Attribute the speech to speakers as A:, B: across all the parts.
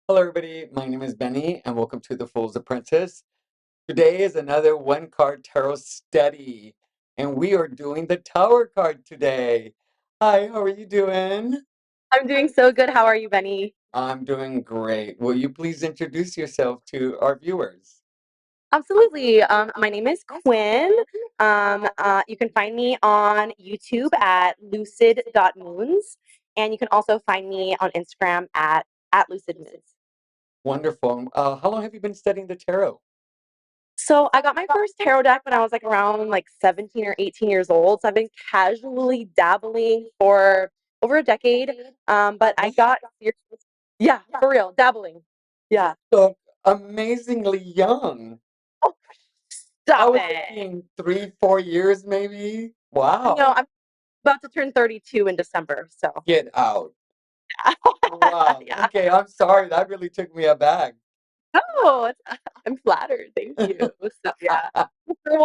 A: Hello, everybody. My name is Benny, and welcome to The Fool's Apprentice. Today is another one card tarot study, and we are doing the Tower card today. Hi, how are you doing?
B: I'm doing so good. How are you, Benny?
A: I'm doing great. Will you please introduce yourself to our viewers?
B: Absolutely. My name is Quynn. You can find me on YouTube at lucid.moons, and you can also find me on Instagram at lucidmoons.
A: Wonderful. How long have you been studying the tarot?
B: So I got my first tarot deck when I was like around like 17 or 18 years old. So I've been casually dabbling for over a decade. But I got serious, yeah, for real, dabbling. Yeah.
A: So amazingly young.
B: Oh,
A: I
B: stop
A: was
B: it.
A: thinking 3, 4 years maybe.
B: I
A: Wow.
B: know I'm about to turn 32 in December, so
A: Get out.
B: yeah.
A: Wow.
B: Yeah.
A: Okay, I'm sorry. That really took me aback.
B: Oh, I'm flattered. Thank you. So yeah, for a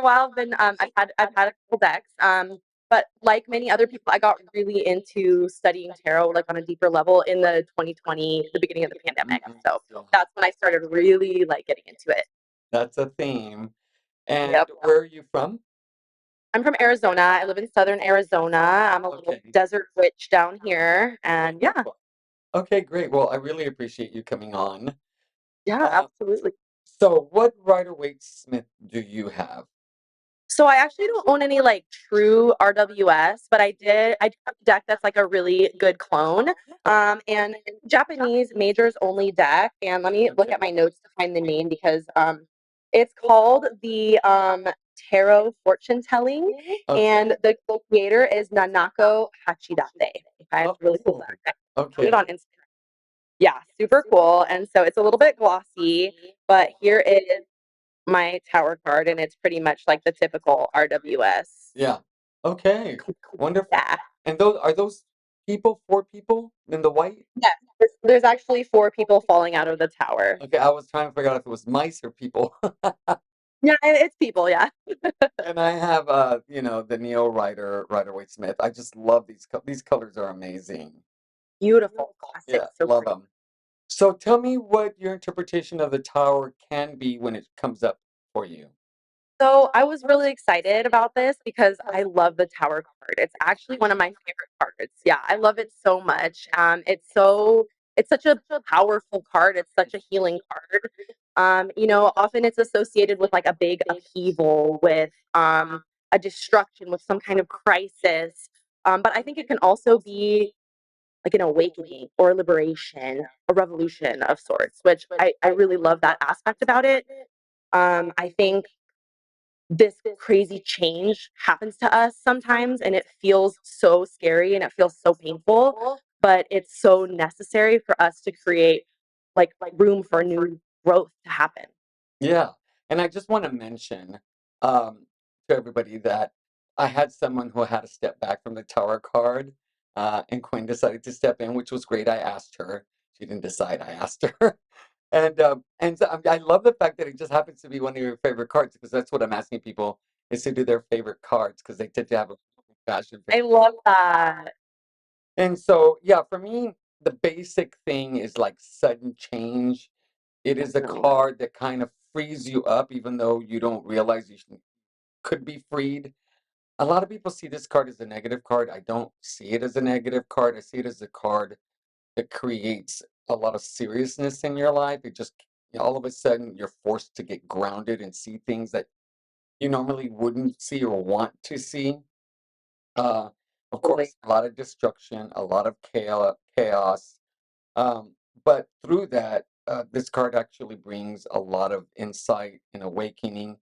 B: while, I've been I've had a couple decks. But like many other people, I got really into studying tarot like on a deeper level in the 2020, the beginning of the pandemic.
A: Mhm.
B: So
A: Yeah,
B: that's when I started really like getting into it.
A: that's a theme. And
B: Yep.
A: where are you from?
B: I'm from Arizona. I live in southern Arizona. I'm a little
A: Okay.
B: desert witch down here, and yeah,
A: Wonderful. Okay, great. Well, I really appreciate you coming on.
B: yeah,
A: Uh,
B: absolutely.
A: so what Rider Waite Smith do you have?
B: So I actually don't own any like true RWS, but I do have a deck that's like a really good clone. And Japanese majors only deck. And let me look
A: Okay.
B: at my notes to find the name because it's called the Tarot Fortune Telling,
A: Okay.
B: and the creator is Nanako Hachidate. Okay, it's
A: Oh,
B: a really cool
A: cool.
B: deck. I found it
A: Okay.
B: on Instagram. Yeah, super cool. And so it's a little bit glossy, but here is my tower card, and it's pretty much like the typical RWS.
A: Yeah. Okay. Wonderful.
B: Yeah.
A: And those are those people, four people in the white?
B: Yes. There's actually four people falling out of the tower.
A: Okay, I was trying to figure out if it was mice or people.
B: Yeah, it's people. Yeah.
A: And I have the Neo Rider Waite Smith. I just love these colors are amazing.
B: Beautiful, classic,
A: Yeah,
B: so
A: love
B: pretty.
A: them. So tell me what your interpretation of the tower can be when it comes up for you.
B: So I was really excited about this because I love the tower card. It's actually one of my favorite cards. Yeah, I love it so much. It's such a powerful card. It's such a healing card. Often it's associated with like a big upheaval, with a destruction, with some kind of crisis. But I think it can also be like an awakening or a liberation, a revolution of sorts, which I really love that aspect about it. I think this crazy change happens to us sometimes, and it feels so scary and it feels so painful, but it's so necessary for us to create like room for new growth to happen.
A: Yeah. And I just want to mention to everybody that I had someone who had to step back from the tower card, and Quinn decided to step in, which was great. I asked her. She didn't decide. I asked her. And so I love the fact that it just happens to be one of your favorite cards because that's what I'm asking people is to do their favorite cards because they tend to have a passion for.
B: I love that.
A: And so, yeah, for me, the basic thing is like sudden change. It is a
B: Definitely.
A: card that kind of frees you up, even though you don't realize could be freed. A lot of people see this card as a negative card. I don't see it as a negative card. I see it as a card that creates a lot of seriousness in your life. It just, all of a sudden, you're forced to get grounded and see things that you normally wouldn't see or want to see. Uh, of
B: Absolutely.
A: course, a lot of destruction, a lot of chaos. But through that, this card actually brings a lot of insight and awakening.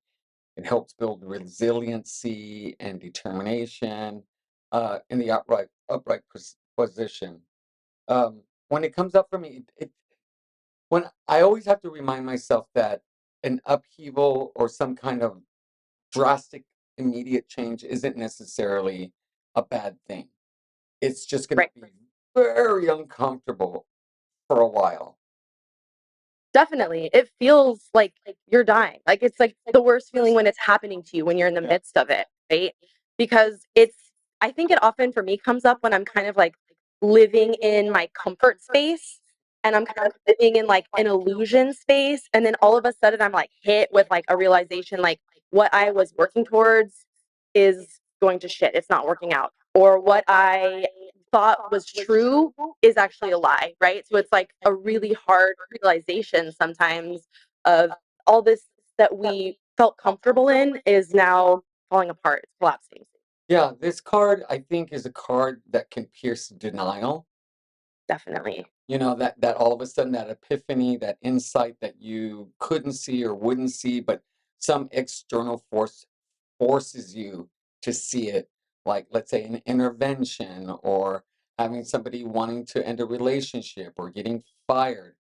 A: It helps build resiliency and determination in the upright position. When it comes up for me, when I always have to remind myself that an upheaval or some kind of drastic immediate change isn't necessarily a bad thing. It's just going to
B: Right.
A: be very uncomfortable for a while.
B: Definitely. It feels like you're dying. Like it's like the worst feeling when it's happening to you when you're in the
A: Yeah.
B: midst of it, right? Because I think it often for me comes up when I'm kind of like living in my comfort space and I'm kind of living in like an illusion space. And then all of a sudden, I'm like hit with like a realization like what I was working towards is going to shit. It's not working out. Or what I thought was true is actually a lie, right? So it's like a really hard realization sometimes of all this that we felt comfortable in is now falling apart. It's collapsing.
A: Yeah, this card I think is a card that can pierce denial.
B: Definitely.
A: You know, that all of a sudden that epiphany, that insight that you couldn't see or wouldn't see, but some external force forces you to see it. Like, let's say, an intervention or having somebody wanting to end a relationship or getting fired.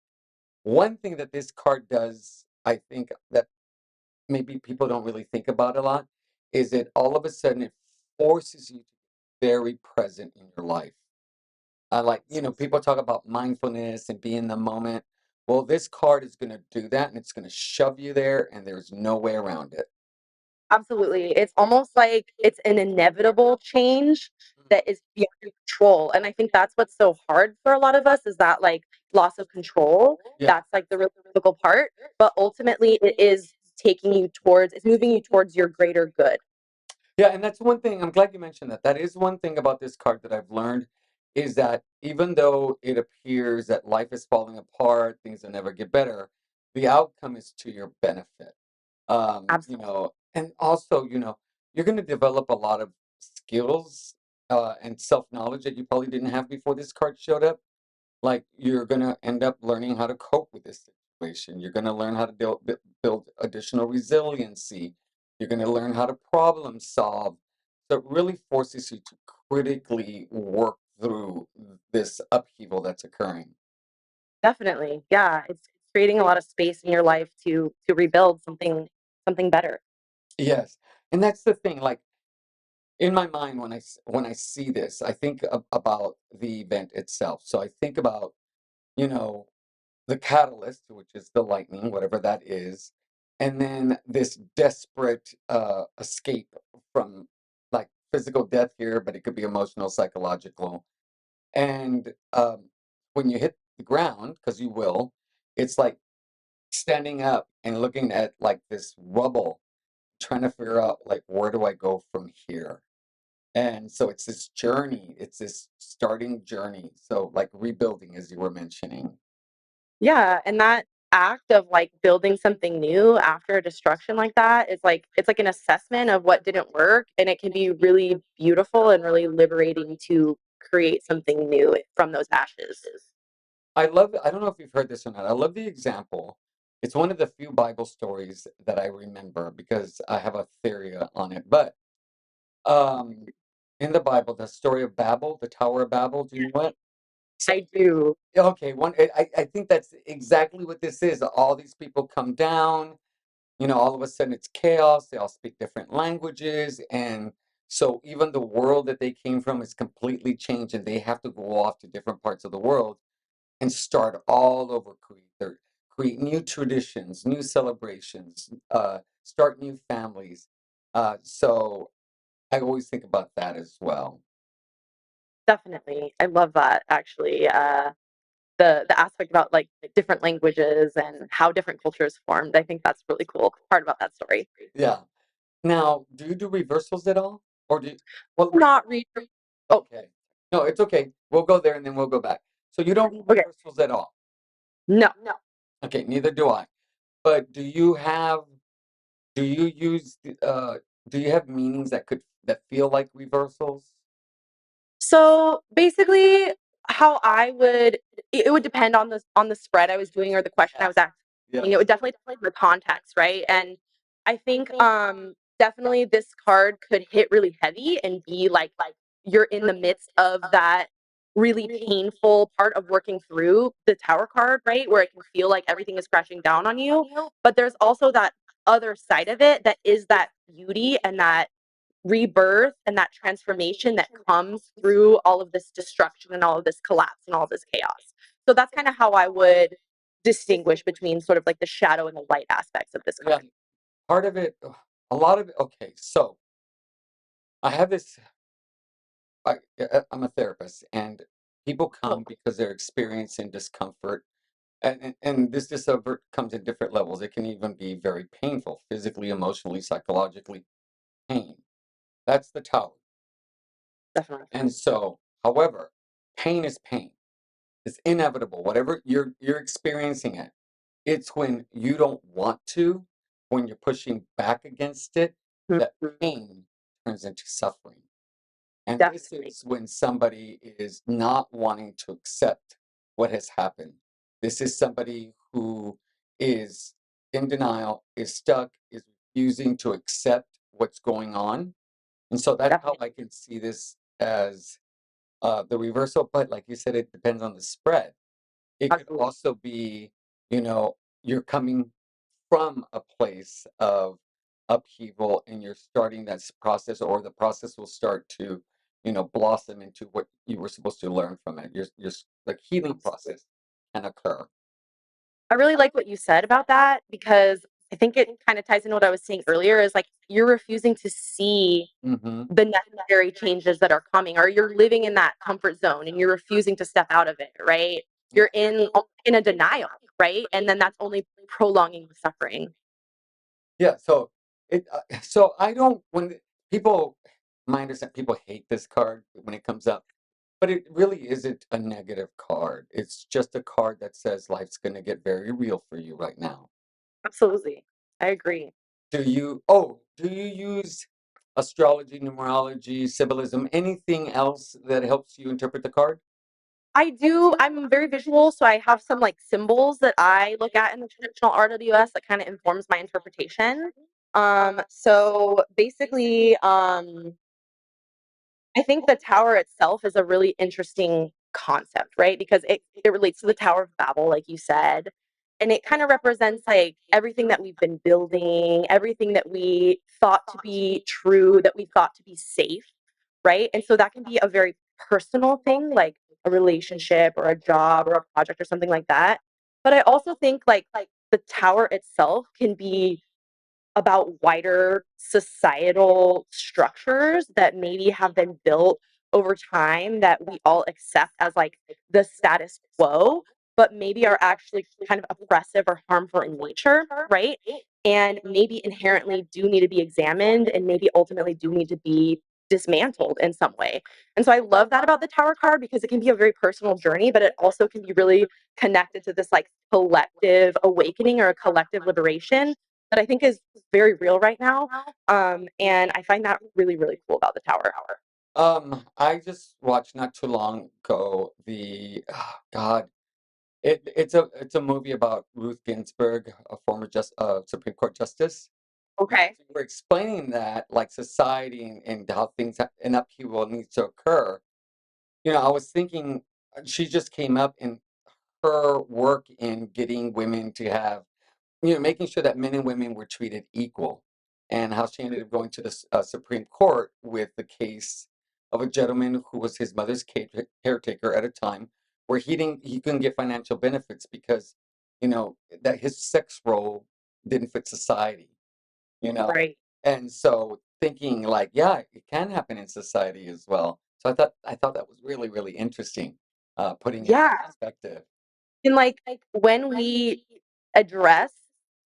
A: One thing that this card does, I think, that maybe people don't really think about a lot, is it all of a sudden it forces you to be very present in your life. Like, people talk about mindfulness and be in the moment. Well, this card is going to do that and it's going to shove you there, and there's no way around it.
B: Absolutely. It's almost like it's an inevitable change that is beyond your control. And I think that's what's so hard for a lot of us is that like loss of control.
A: Yeah.
B: That's like the really difficult part. But ultimately it is taking you towards it's moving you towards your greater good.
A: Yeah, and that's one thing. I'm glad you mentioned that. That is one thing about this card that I've learned is that even though it appears that life is falling apart, things will never get better, the outcome is to your benefit.
B: Absolutely.
A: And also, you're going to develop a lot of skills and self-knowledge that you probably didn't have before this card showed up. Like, you're going to end up learning how to cope with this situation. You're going to learn how to build additional resiliency. You're going to learn how to problem solve. So it really forces you to critically work through this upheaval that's occurring.
B: Definitely. Yeah. It's creating a lot of space in your life to rebuild something better.
A: Yes. And that's the thing. Like, in my mind, when I see this, I think about the event itself. So I think about, you know, the catalyst, which is the lightning, whatever that is, and then this desperate escape from, like, physical death here, but it could be emotional, psychological. And when you hit the ground, because you will, it's like standing up and looking at like this rubble, trying to figure out like where do I go from here? And so it's this journey, it's this starting journey. So like rebuilding, as you were mentioning.
B: Yeah, and that act of, like, building something new after a destruction like that is like it's like an assessment of what didn't work, and it can be really beautiful and really liberating to create something new from those ashes.
A: I don't know if you've heard this or not. I love the example. It's one of the few Bible stories that I remember because I have a theory on it. But um, in the Bible, the story of Babel, the Tower of Babel, do you know it? So,
B: I do.
A: okay, I think that's exactly what this is. All these people come down, all of a sudden it's chaos. They all speak different languages. And so even the world that they came from is completely changed, and they have to go off to different parts of the world and start all over, create new traditions, new celebrations, start new families. So I always think about that as well.
B: Definitely. I love that actually, the aspect about, like, different languages and how different cultures formed, I think that's really cool part about that story.
A: Yeah. Now, do you do reversals at all? Or well,
B: Not really. Oh,
A: okay. No, it's okay. We'll go there and then we'll go back. So you don't do
B: okay.
A: reversals at all.
B: No.
A: Okay, neither do I. But do you use, do you have meanings that feel like reversals?
B: So, basically, how I would it would depend on the spread I was doing or the question I was asking. It
A: Yes.
B: would definitely depend on the context, right? And I think, definitely this card could hit really heavy and be like you're in the midst of that really painful part of working through the Tower card, right? Where it can feel like everything is crashing down on you, but there's also that other side of it that is that beauty and that rebirth and that transformation that comes through all of this destruction and all of this collapse and all of this chaos. So that's kind of how I would distinguish between sort of like the shadow and the light aspects of this
A: Yeah.
B: card.
A: Part of it, a lot of it. Okay, so I have this. I'm a therapist, and people
B: Oh,
A: come because they're experiencing discomfort And this discomfort comes in different levels. It can even be very painful, physically, emotionally, psychologically, pain. That's the tower.
B: Definitely.
A: And so, however, pain is pain. It's inevitable. Whatever you're experiencing it. It's when you don't want to, when you're pushing back against it, that
B: Mhm.
A: pain turns into suffering. And this
B: Definitely.
A: is when somebody is not wanting to accept what has happened. This is somebody who is in denial, is stuck, is refusing to accept what's going on. And so that's how
B: Definitely.
A: I can see this as the reversal. But like you said, it depends on the spread. It could
B: Absolutely.
A: also be, you know, you're coming from a place of upheaval and you're starting that process, or the process will start to, blossom into what you were supposed to learn from it. The healing process can occur.
B: I really like what you said about that because I think it kind of ties into what I was saying earlier is like you're refusing to see
A: Hmm.
B: the necessary changes that are coming, or you're living in that comfort zone and you're refusing to step out of it, right? You're in a denial, right? And then that's only prolonging the suffering.
A: Yeah. So I don't, people, my understand people hate this card when it comes up, but it really isn't a negative card. It's just a card that says life's going to get very real for you right now.
B: Absolutely. I agree.
A: Do you use astrology, numerology, symbolism, anything else that helps you interpret the card?
B: I do. I'm very visual, so I have some like symbols that I look at in the traditional art of the US that kind of informs my interpretation. So basically, I think the tower itself is a really interesting concept, right? Because it relates to the Tower of Babel, like you said. And it kind of represents like everything that we've been building, everything that we thought to be true, that we thought to be safe, right? And so that can be a very personal thing, like a relationship or a job or a project or something like that. But I also think like the tower itself can be about wider societal structures that maybe have been built over time that we all accept as like the status quo, but maybe are actually kind of oppressive or harmful in nature, right? And maybe inherently do need to be examined and maybe ultimately do need to be dismantled in some way. And so I love that about the tower card because it can be a very personal journey, but it also can be really connected to this like collective awakening or a collective liberation that I think is very real right now. And I find that really, really cool about the tower.
A: I just watched not too long ago God, it's a movie about Ruth Ginsburg, a former Supreme Court justice. And
B: Okay.
A: as you were explaining that, like society and how in upheaval needs to occur, I was thinking she just came up in her work in getting women to have, making sure that men and women were treated equal, and how she ended up going to the Supreme Court with the case of a gentleman who was his mother's caretaker at a time, where he couldn't get financial benefits because, that his sex role didn't fit society, you know,
B: Right.
A: and so thinking like, yeah, it can happen in society as well. So I thought that was really really interesting, putting it
B: Yeah.
A: in perspective.
B: And like when we address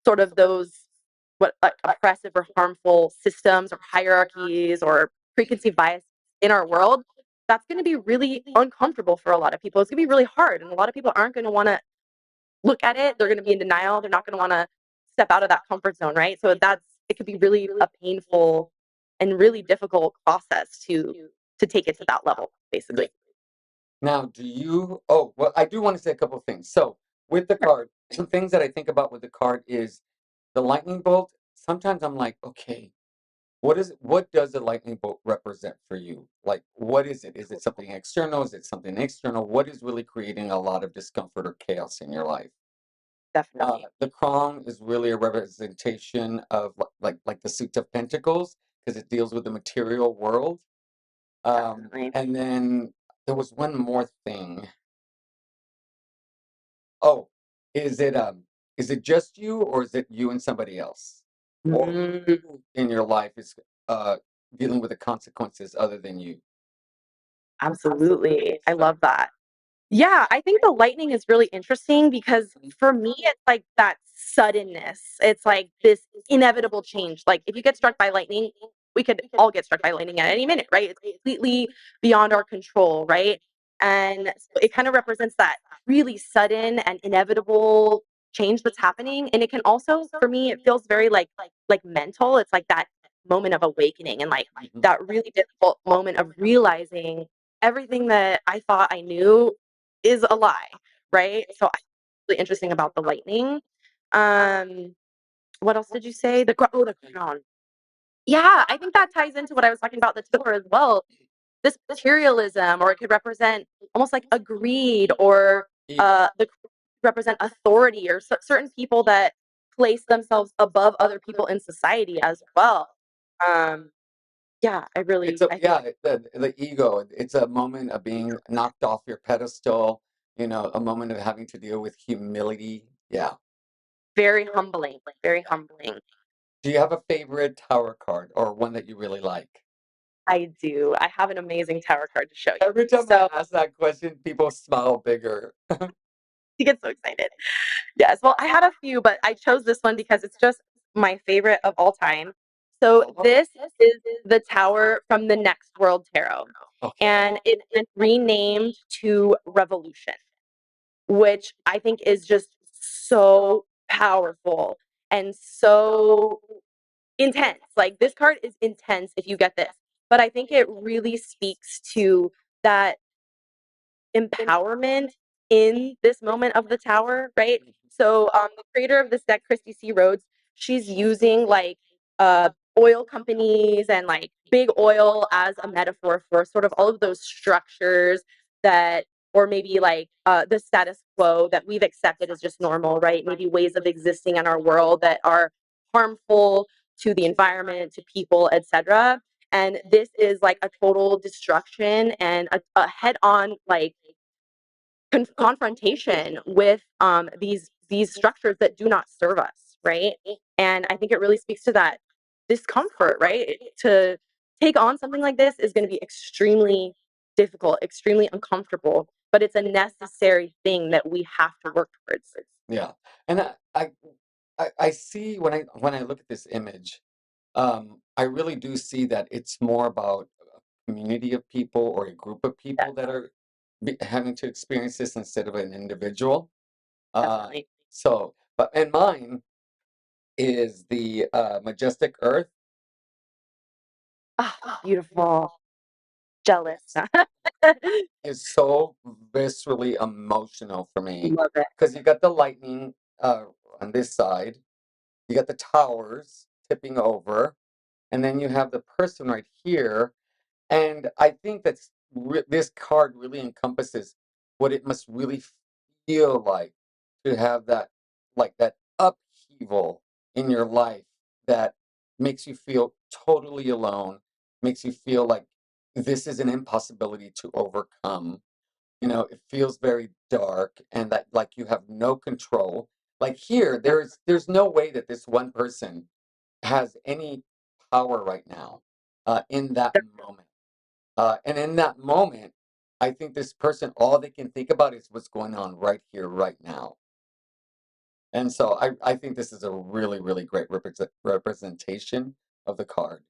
B: sort of those what like oppressive or harmful systems or hierarchies or preconceived bias in our world, that's going to be really uncomfortable for a lot of people. It's going to be really hard, and a lot of people aren't going to want to look at it. They're going to be in denial. They're not going to want to step out of that comfort zone, right? So it could be really a painful and really difficult process to take it to that level,
A: Yeah.
B: basically.
A: Now, oh, well, I do want to say a couple of things. So, with the card, some things that I think about with the card is the lightning bolt. Sometimes I'm like, okay, what does the lightning bolt represent for you? Like, what is it? Is it something external? Is it something external? What is really creating a lot of discomfort or chaos in your life?
B: Definitely.
A: The crown is really a representation of like the suit of pentacles, because it deals with the material world.
B: Definitely.
A: And then there was one more thing. Oh, is it just you, or is it you and somebody else? Or
B: Mm,
A: who in your life is uh dealing with the consequences other than you?
B: absolutely. I love that. Yeah, I think the lightning is really interesting because for me, it's like that suddenness. It's like this inevitable change. Like if you get struck by lightning, we could all get struck by lightning at any minute, right? It's completely beyond our control, right? And so it kind of represents that really sudden and inevitable change that's happening. And it can also, for me, it feels very like mental. It's like that moment of awakening and like
A: Mhm.
B: that really difficult moment of realizing everything that I thought I knew is a lie, right? So I really interesting about the lightning. Um, what else did you say? The crown. Yeah, I think that ties into what I was talking about the tower as well. This materialism, or it could represent almost like a greed, or the crown could represent authority, or certain people that place themselves above other people in society as well. Um, yeah, I think
A: The ego. It's a moment of being knocked off your pedestal. A moment of having to deal with humility. Yeah.
B: very humbling, very humbling.
A: Do you have a favorite tower card or one that you really like?
B: I do. I have an amazing tower card to show you.
A: Every time I
B: So
A: ask that question, people smile bigger.
B: you get so excited. Yes. Well, I had a few, but I chose this one because it's just my favorite of all time. So this is the tower from the Next World Tarot,
A: Okay.
B: and it's been renamed to Revolution, which I think is just so powerful and so intense. Like this card is intense if you get this, but I think it really speaks to that empowerment in this moment of the tower, right? So, the creator of this deck, Christy C. Rhodes, she's using like oil companies and like big oil as a metaphor for sort of all of those structures that, or maybe like the status quo that we've accepted as just normal, right? Maybe ways of existing in our world that are harmful to the environment, to people, etc. And this is like a total destruction and a head-on like confrontation with these structures that do not serve us, right? And I think it really speaks to that discomfort, right? To take on something like this is going to be extremely difficult, extremely uncomfortable, but it's a necessary thing that we have to work towards.
A: Yeah. And I see when I look at this image, I really do see that it's more about a community of people or a group of
B: Yeah,
A: people that are having to experience this instead of an individual. Uh,
B: definitely.
A: and mine is the Majestic Earth.
B: Ah, beautiful. Jealous.
A: Is so viscerally emotional for me
B: Love it.
A: because you got the lightning on this side, you got the towers tipping over, and then you have the person right here. And I think this card really encompasses what it must really feel like to have that upheaval in your life that makes you feel totally alone, makes you feel like this is an impossibility to overcome. It feels very dark and that like you have no control. Like here, there's no way that this one person has any power right now in that moment. And in that moment, I think this person, all they can think about is what's going on right here, right now. And so I think this is a really, really great representation of the card.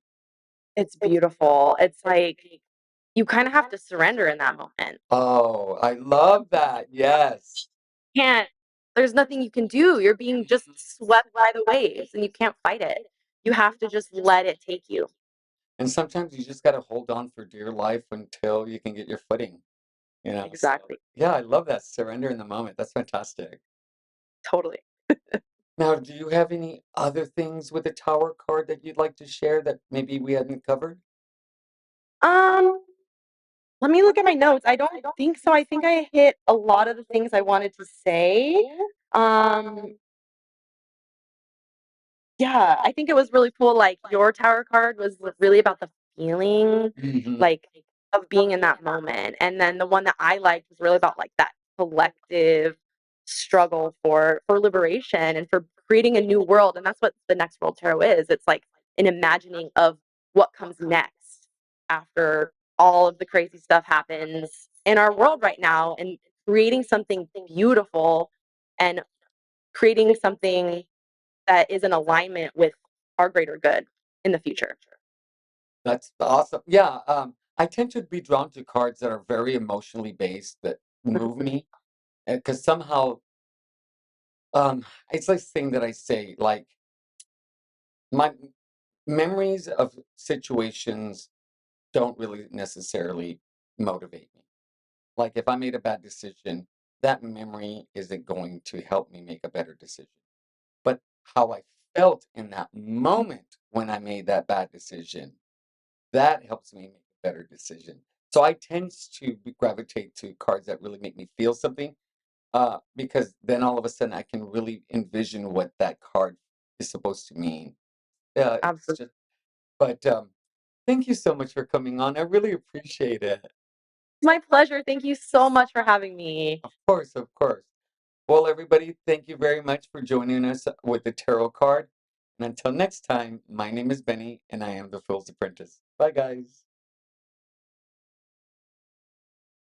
B: It's beautiful. It's like you kind of have to surrender in that moment.
A: Oh, I love that. Yes.
B: Can't There's nothing you can do. You're being just swept by the waves and you can't fight it. You have to just let it take you.
A: And sometimes you just got to hold on for dear life until you can get your footing. So,
B: Exactly.
A: yeah, I love that. Surrender in the moment. That's fantastic.
B: Totally.
A: Now, do you have any other things with the Tower card that you'd like to share that maybe we hadn't covered?
B: Um, Let me look at my notes. I don't think so. I think I hit a lot of the things I wanted to say. Um, Yeah, I think it was really cool, like, your tower card was really about the feeling,
A: Hmm.
B: like, of being in that moment, and then the one that I liked was really about, like, that collective struggle for liberation and for creating a new world, and that's what the Next World Tarot is. It's like an imagining of what comes next after all of the crazy stuff happens in our world right now, and creating something beautiful and creating something that is in alignment with our greater good in the future.
A: That's awesome. Yeah, I tend to be drawn to cards that are very emotionally based that move
B: Mhm.
A: me because somehow it's this thing that I say like my memories of situations don't really necessarily motivate me. Like if I made a bad decision, that memory isn't going to help me make a better decision. But how I felt in that moment when I made that bad decision, that helps me make a better decision. So I tend to gravitate to cards that really make me feel something, because then all of a sudden I can really envision what that card is supposed to mean. Yeah, it's
B: Absolutely.
A: just. But thank you so much for coming on. I really appreciate it.
B: My pleasure. Thank you so much for having me.
A: Of course, of course. Well, everybody, thank you very much for joining us with the tarot card. And until next time, my name is Benny, and I am the Fool's Apprentice. Bye, guys.